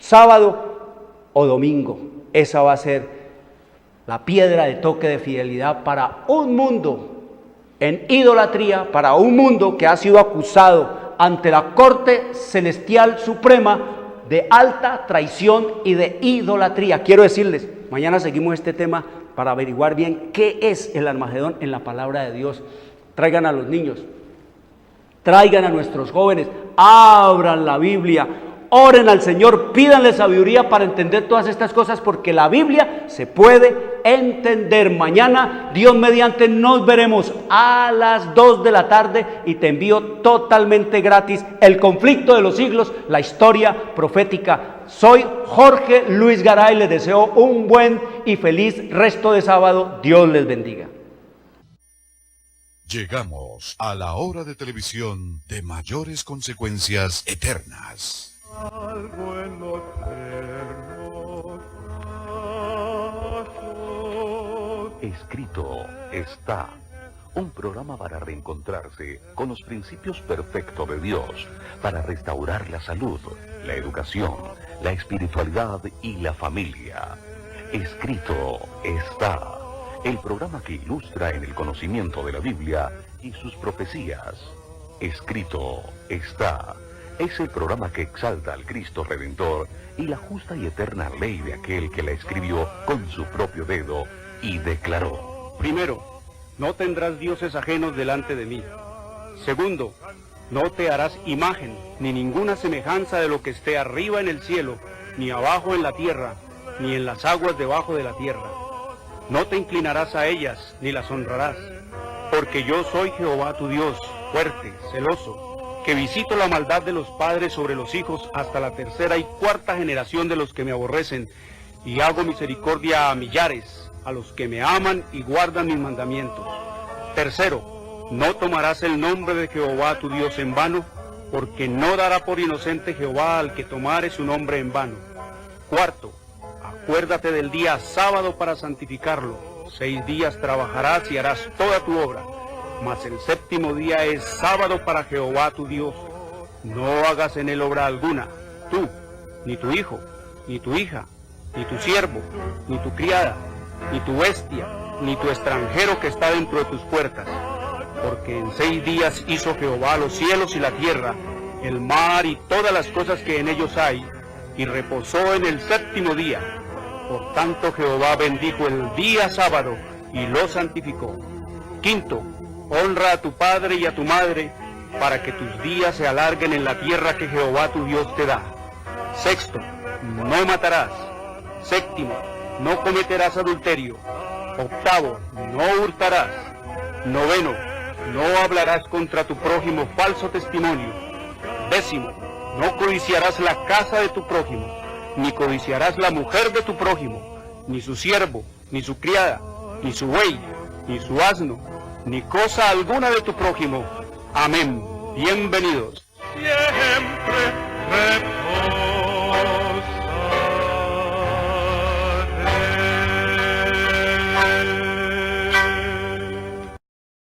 sábado o domingo. Esa va a ser la piedra de toque de fidelidad para un mundo en idolatría, para un mundo que ha sido acusado ante la Corte Celestial Suprema de alta traición y de idolatría. Quiero decirles, mañana seguimos este tema para averiguar bien qué es el Armagedón en la palabra de Dios. Traigan a los niños, traigan a nuestros jóvenes, abran la Biblia, oren al Señor, pídanle sabiduría para entender todas estas cosas, porque la Biblia se puede entender. Mañana, Dios mediante, nos veremos a las 2 de la tarde y te envío totalmente gratis El conflicto de los siglos, la historia profética. Soy Jorge Luis Garay, les deseo un buen y feliz resto de sábado. Dios les bendiga. Llegamos a la hora de televisión de mayores consecuencias eternas. algo en los tiernos brazos. Escrito está. Un programa para reencontrarse con los principios perfectos de Dios, para restaurar la salud, la educación, la espiritualidad y la familia. Escrito está. El programa que ilustra en el conocimiento de la Biblia y sus profecías. Escrito está. Es el programa que exalta al Cristo Redentor y la justa y eterna ley de aquel que la escribió con su propio dedo y declaró. Primero, no tendrás dioses ajenos delante de mí. Segundo, no te harás imagen, ni ninguna semejanza de lo que esté arriba en el cielo, ni abajo en la tierra, ni en las aguas debajo de la tierra. No te inclinarás a ellas, ni las honrarás, porque yo soy Jehová tu Dios, fuerte, celoso, que visito la maldad de los padres sobre los hijos hasta la tercera y cuarta generación de los que me aborrecen, y hago misericordia a millares, a los que me aman y guardan mis mandamientos. Tercero, no tomarás el nombre de Jehová tu Dios en vano, porque no dará por inocente Jehová al que tomare su nombre en vano. Cuarto, acuérdate del día sábado para santificarlo. 6 días trabajarás y harás toda tu obra, mas el séptimo día es sábado para Jehová tu Dios. No hagas en él obra alguna, tú, ni tu hijo, ni tu hija, ni tu siervo, ni tu criada, ni tu bestia, ni tu extranjero que está dentro de tus puertas. Porque en 6 días hizo Jehová los cielos y la tierra, el mar y todas las cosas que en ellos hay, y reposó en el séptimo día. Por tanto Jehová bendijo el día sábado y lo santificó. Quinto, honra a tu padre y a tu madre, para que tus días se alarguen en la tierra que Jehová tu Dios te da. Sexto, no matarás. Séptimo, no cometerás adulterio. Octavo, no hurtarás. Noveno, no hablarás contra tu prójimo falso testimonio. Décimo, no codiciarás la casa de tu prójimo, ni codiciarás la mujer de tu prójimo, ni su siervo, ni su criada, ni su buey, ni su asno, ni cosa alguna de tu prójimo. Amén. Bienvenidos. Siempre